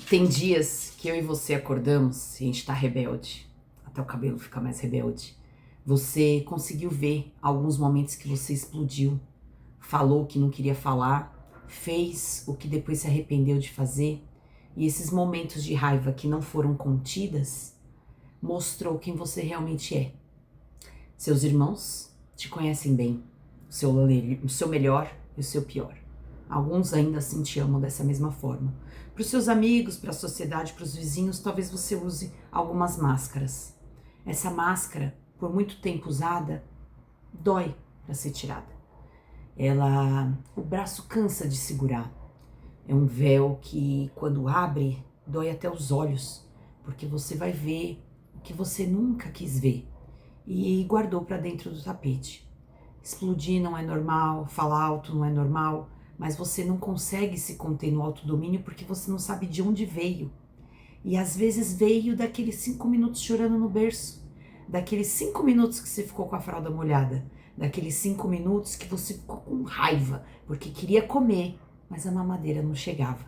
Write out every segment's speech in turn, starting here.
Tem dias que eu e você acordamos e a gente tá rebelde, até o cabelo fica mais rebelde. Você conseguiu ver alguns momentos que você explodiu, falou o que não queria falar, fez o que depois se arrependeu de fazer, e esses momentos de raiva que não foram contidas mostrou quem você realmente é. Seus irmãos te conhecem bem, o seu melhor e o seu pior. Alguns ainda assim te amam dessa mesma forma. Para os seus amigos, para a sociedade, para os vizinhos, talvez você use algumas máscaras. Essa máscara, por muito tempo usada, dói para ser tirada. O braço cansa de segurar. É um véu que, quando abre, dói até os olhos, porque você vai ver o que você nunca quis ver e guardou para dentro do tapete. Explodir não é normal, falar alto não é normal, mas você não consegue se conter no autodomínio porque você não sabe de onde veio. E às vezes veio daqueles 5 minutos chorando no berço, daqueles 5 minutos que você ficou com a fralda molhada, daqueles 5 minutos que você ficou com raiva porque queria comer, mas a mamadeira não chegava.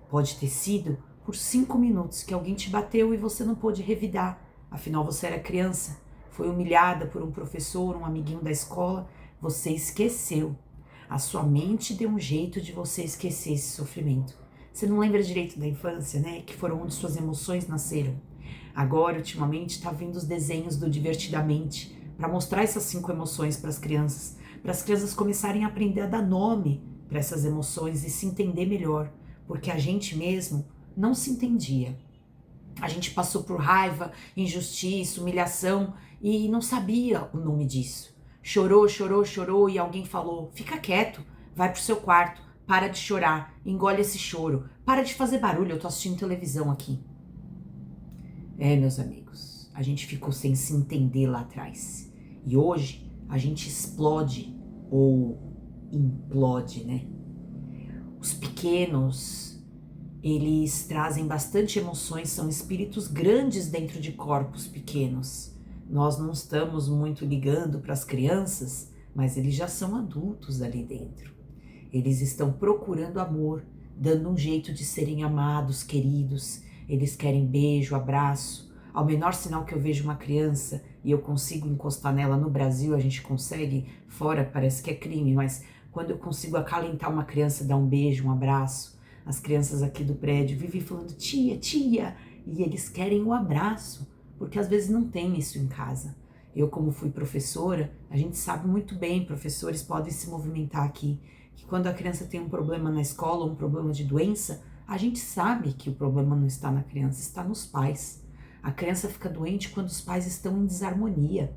Pode ter sido por 5 minutos que alguém te bateu e você não pôde revidar, afinal você era criança, foi humilhada por um professor, um amiguinho da escola, você esqueceu. A sua mente deu um jeito de você esquecer esse sofrimento. Você não lembra direito da infância, né? Que foram onde suas emoções nasceram. Agora, ultimamente, tá vindo os desenhos do Divertidamente para mostrar essas 5 emoções para as crianças começarem a aprender a dar nome para essas emoções e se entender melhor, porque a gente mesmo não se entendia. A gente passou por raiva, injustiça, humilhação e não sabia o nome disso. Chorou, chorou, chorou e alguém falou: fica quieto, vai pro seu quarto, para de chorar, engole esse choro, para de fazer barulho, eu tô assistindo televisão aqui. Meus amigos, a gente ficou sem se entender lá atrás. E hoje a gente explode ou implode, né? Os pequenos, eles trazem bastante emoções, são espíritos grandes dentro de corpos pequenos. Nós não estamos muito ligando para as crianças, mas eles já são adultos ali dentro. Eles estão procurando amor, dando um jeito de serem amados, queridos. Eles querem beijo, abraço. Ao menor sinal que eu vejo uma criança e eu consigo encostar nela, no Brasil a gente consegue, fora parece que é crime, mas quando eu consigo acalentar uma criança, dar um beijo, um abraço, as crianças aqui do prédio vivem falando tia, tia, e eles querem o abraço, porque às vezes não tem isso em casa. Eu, como fui professora, a gente sabe muito bem, professores podem se movimentar aqui, que quando a criança tem um problema na escola, um problema de doença, a gente sabe que o problema não está na criança, está nos pais. A criança fica doente quando os pais estão em desarmonia.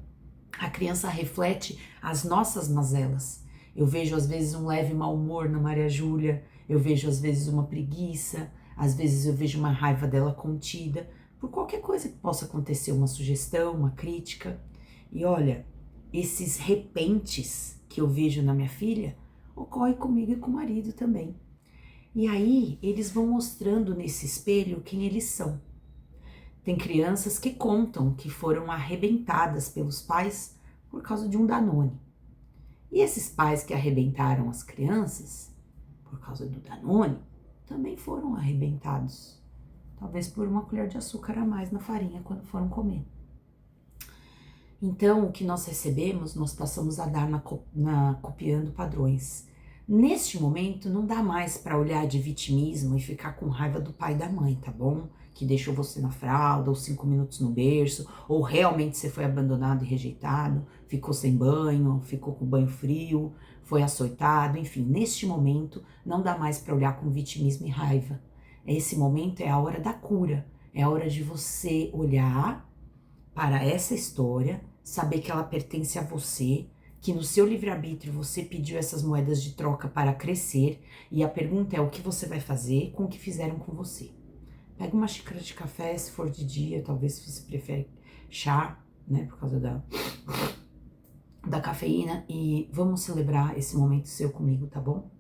A criança reflete as nossas mazelas. Eu vejo às vezes um leve mau humor na Maria Júlia, eu vejo às vezes uma preguiça, às vezes eu vejo uma raiva dela contida, por qualquer coisa que possa acontecer, uma sugestão, uma crítica. E olha, esses repentes que eu vejo na minha filha, ocorre comigo e com o marido também. E aí eles vão mostrando nesse espelho quem eles são. Tem crianças que contam que foram arrebentadas pelos pais por causa de um Danone. E esses pais que arrebentaram as crianças por causa do Danone também foram arrebentados. Talvez por uma colher de açúcar a mais na farinha quando foram comer. Então, o que nós recebemos, nós passamos a dar copiando padrões. Neste momento, não dá mais para olhar de vitimismo e ficar com raiva do pai e da mãe, tá bom? Que deixou você na fralda, ou 5 minutos no berço, ou realmente você foi abandonado e rejeitado, ficou sem banho, ficou com banho frio, foi açoitado, enfim. Neste momento, não dá mais para olhar com vitimismo e raiva. Esse momento é a hora da cura, é a hora de você olhar para essa história, saber que ela pertence a você, que no seu livre-arbítrio você pediu essas moedas de troca para crescer, e a pergunta é o que você vai fazer com o que fizeram com você. Pega uma xícara de café, se for de dia, talvez se você prefere chá, né, por causa da cafeína, e vamos celebrar esse momento seu comigo, tá bom?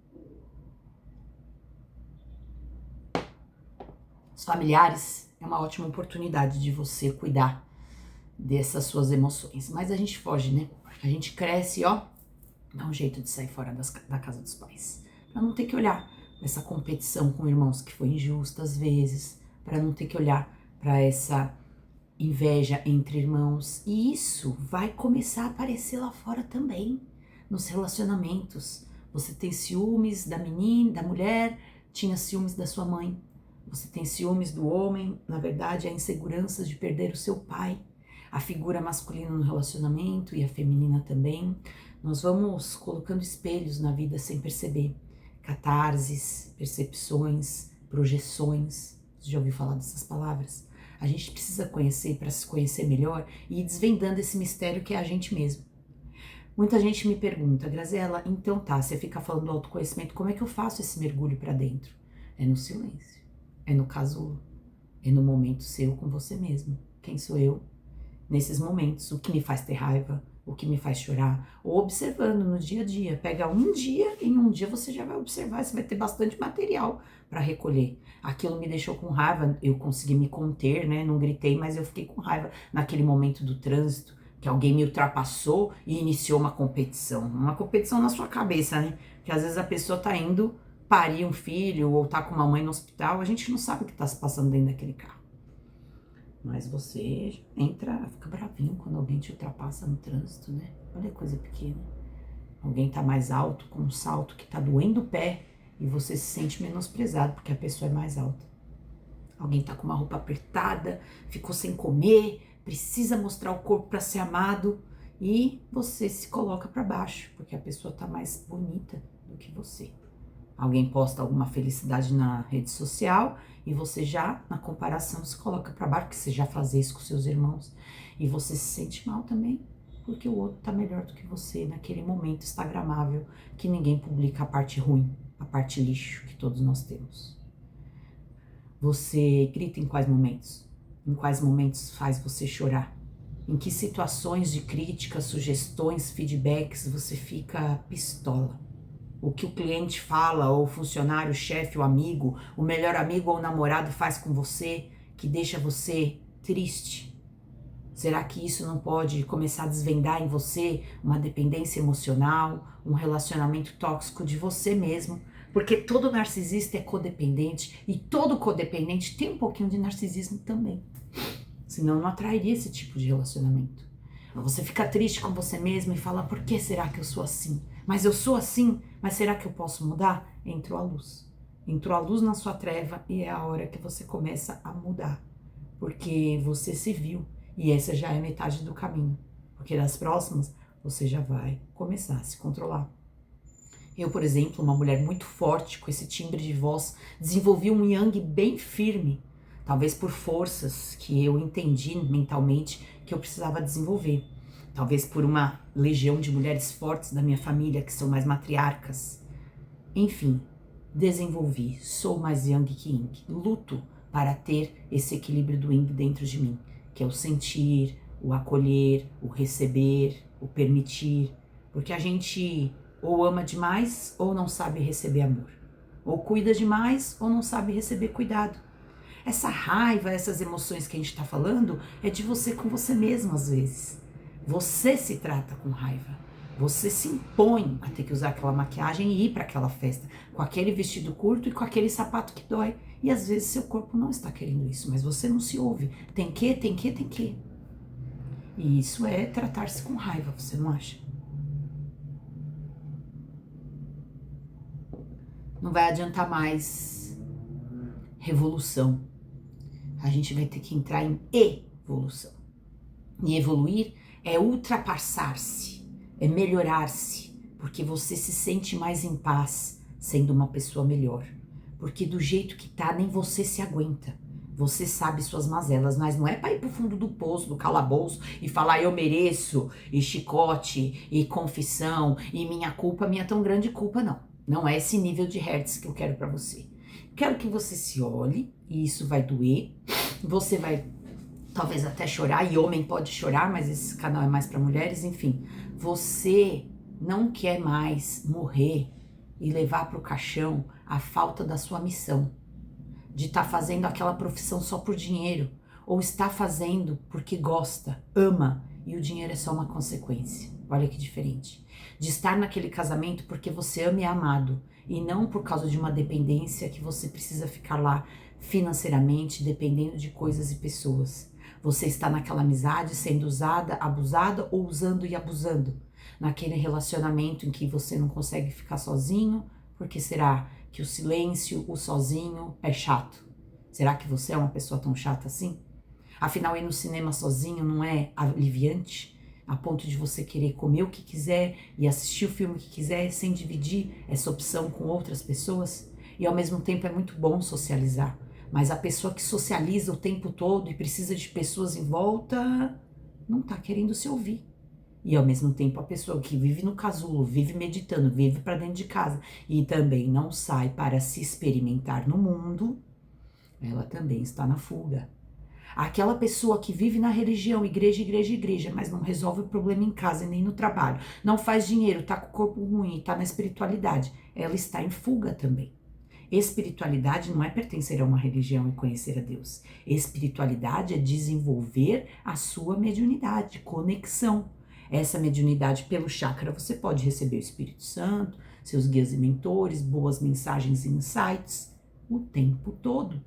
Os familiares é uma ótima oportunidade de você cuidar dessas suas emoções, mas a gente foge, né? A gente cresce, ó, dá um jeito de sair fora da casa dos pais, pra não ter que olhar essa competição com irmãos que foi injusta às vezes, para não ter que olhar para essa inveja entre irmãos. E isso vai começar a aparecer lá fora também, nos relacionamentos. Você tem ciúmes da menina, da mulher, tinha ciúmes da sua mãe. Você tem ciúmes do homem, na verdade, é inseguranças de perder o seu pai. A figura masculina no relacionamento e a feminina também. Nós vamos colocando espelhos na vida sem perceber. Catarses, percepções, projeções. Você já ouviu falar dessas palavras? A gente precisa conhecer para se conhecer melhor e ir desvendando esse mistério que é a gente mesmo. Muita gente me pergunta, Graziela, então tá, você fica falando do autoconhecimento, como é que eu faço esse mergulho para dentro? É no silêncio, é no casulo, é no momento seu com você mesmo. Quem sou eu? Nesses momentos, o que me faz ter raiva, o que me faz chorar, ou observando no dia a dia. Pega um dia, em um dia você já vai observar, você vai ter bastante material para recolher. Aquilo me deixou com raiva, eu consegui me conter, né? Não gritei, mas eu fiquei com raiva naquele momento do trânsito, que alguém me ultrapassou e iniciou uma competição na sua cabeça, né? Que às vezes a pessoa tá indo parir um filho ou tá com uma mãe no hospital, a gente não sabe o que tá se passando dentro daquele carro. Mas você entra, fica bravinho quando alguém te ultrapassa no trânsito, né? Olha que coisa pequena. Alguém tá mais alto, com um salto que tá doendo o pé e você se sente menosprezado porque a pessoa é mais alta. Alguém tá com uma roupa apertada, ficou sem comer, precisa mostrar o corpo para ser amado e você se coloca para baixo porque a pessoa tá mais bonita do que você. Alguém posta alguma felicidade na rede social e você já, na comparação, se coloca para baixo, porque você já fazia isso com seus irmãos. E você se sente mal também, porque o outro tá melhor do que você naquele momento instagramável, que ninguém publica a parte ruim, a parte lixo que todos nós temos. Você grita em quais momentos? Em quais momentos faz você chorar? Em que situações de críticas, sugestões, feedbacks você fica pistola? O que o cliente fala, ou o funcionário, o chefe, o amigo, o melhor amigo ou o namorado faz com você, que deixa você triste? Será que isso não pode começar a desvendar em você uma dependência emocional, um relacionamento tóxico de você mesmo? Porque todo narcisista é codependente e todo codependente tem um pouquinho de narcisismo também. Senão não atrairia esse tipo de relacionamento. Você fica triste com você mesmo e fala, por que será que eu sou assim? Mas eu sou assim, mas será que eu posso mudar? Entrou a luz. Entrou a luz na sua treva e é a hora que você começa a mudar. Porque você se viu e essa já é metade do caminho. Porque das próximas você já vai começar a se controlar. Eu, por exemplo, uma mulher muito forte, com esse timbre de voz, desenvolvi um yang bem firme. Talvez por forças que eu entendi mentalmente que eu precisava desenvolver. Talvez por uma legião de mulheres fortes da minha família, que são mais matriarcas. Enfim, desenvolvi, sou mais yang que yin. Luto para ter esse equilíbrio do yin dentro de mim, que é o sentir, o acolher, o receber, o permitir. Porque a gente ou ama demais ou não sabe receber amor. Ou cuida demais ou não sabe receber cuidado. Essa raiva, essas emoções que a gente está falando, é de você com você mesmo às vezes. Você se trata com raiva. Você se impõe a ter que usar aquela maquiagem e ir para aquela festa, com aquele vestido curto e com aquele sapato que dói. E às vezes seu corpo não está querendo isso, mas você não se ouve. Tem que. E isso é tratar-se com raiva, você não acha? Não vai adiantar mais revolução. A gente vai ter que entrar em evolução. E evoluir é ultrapassar-se, é melhorar-se, porque você se sente mais em paz sendo uma pessoa melhor. Porque do jeito que tá, nem você se aguenta. Você sabe suas mazelas, mas não é para ir pro fundo do poço, do calabouço e falar eu mereço, e chicote, e confissão, e minha culpa, minha tão grande culpa, não. Não é esse nível de hertz que eu quero para você. Quero que você se olhe, e isso vai doer. Você vai talvez até chorar, e homem pode chorar, mas esse canal é mais para mulheres, enfim. Você não quer mais morrer e levar para o caixão a falta da sua missão, de estar fazendo aquela profissão só por dinheiro, ou está fazendo porque gosta, ama, e o dinheiro é só uma consequência. Olha que diferente. De estar naquele casamento porque você ama e é amado, e não por causa de uma dependência que você precisa ficar lá financeiramente, dependendo de coisas e pessoas. Você está naquela amizade sendo usada, abusada ou usando e abusando. Naquele relacionamento em que você não consegue ficar sozinho, porque será que o silêncio, o sozinho é chato? Será que você é uma pessoa tão chata assim? Afinal, ir no cinema sozinho não é aliviante? A ponto de você querer comer o que quiser e assistir o filme que quiser sem dividir essa opção com outras pessoas? E ao mesmo tempo é muito bom socializar. Mas a pessoa que socializa o tempo todo e precisa de pessoas em volta não tá querendo se ouvir. E ao mesmo tempo a pessoa que vive no casulo, vive meditando, vive para dentro de casa e também não sai para se experimentar no mundo, ela também está na fuga. Aquela pessoa que vive na religião, igreja, igreja, igreja, mas não resolve o problema em casa e nem no trabalho, não faz dinheiro, tá com o corpo ruim, tá na espiritualidade, ela está em fuga também. Espiritualidade não é pertencer a uma religião e conhecer a Deus. Espiritualidade é desenvolver a sua mediunidade, conexão. Essa mediunidade pelo chakra você pode receber o Espírito Santo, seus guias e mentores, boas mensagens e insights o tempo todo.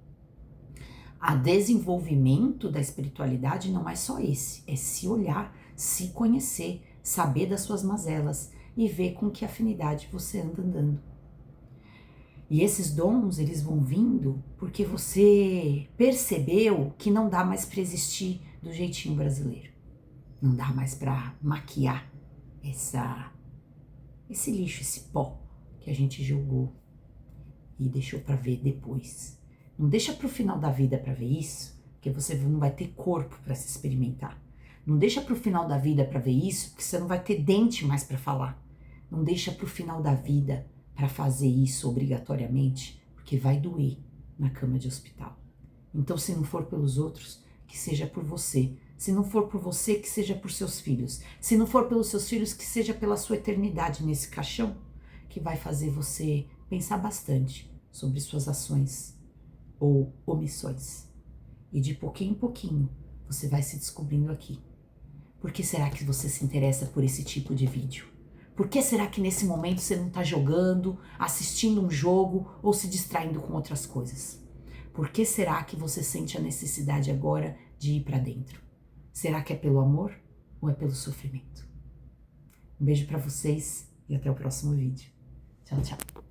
O desenvolvimento da espiritualidade não é só esse, é se olhar, se conhecer, saber das suas mazelas e ver com que afinidade você anda andando. E esses dons, eles vão vindo porque você percebeu que não dá mais para existir do jeitinho brasileiro. Não dá mais para maquiar esse lixo, esse pó que a gente jogou e deixou para ver depois. Não deixa para o final da vida para ver isso, porque você não vai ter corpo para se experimentar. Não deixa para o final da vida para ver isso, porque você não vai ter dente mais para falar. Não deixa para o final da vida para fazer isso obrigatoriamente, porque vai doer na cama de hospital. Então, se não for pelos outros, que seja por você. Se não for por você, que seja por seus filhos. Se não for pelos seus filhos, que seja pela sua eternidade nesse caixão, que vai fazer você pensar bastante sobre suas ações ou omissões. E de pouquinho em pouquinho, você vai se descobrindo aqui. Por que será que você se interessa por esse tipo de vídeo? Por que será que nesse momento você não está jogando, assistindo um jogo ou se distraindo com outras coisas? Por que será que você sente a necessidade agora de ir para dentro? Será que é pelo amor ou é pelo sofrimento? Um beijo para vocês e até o próximo vídeo. Tchau, tchau.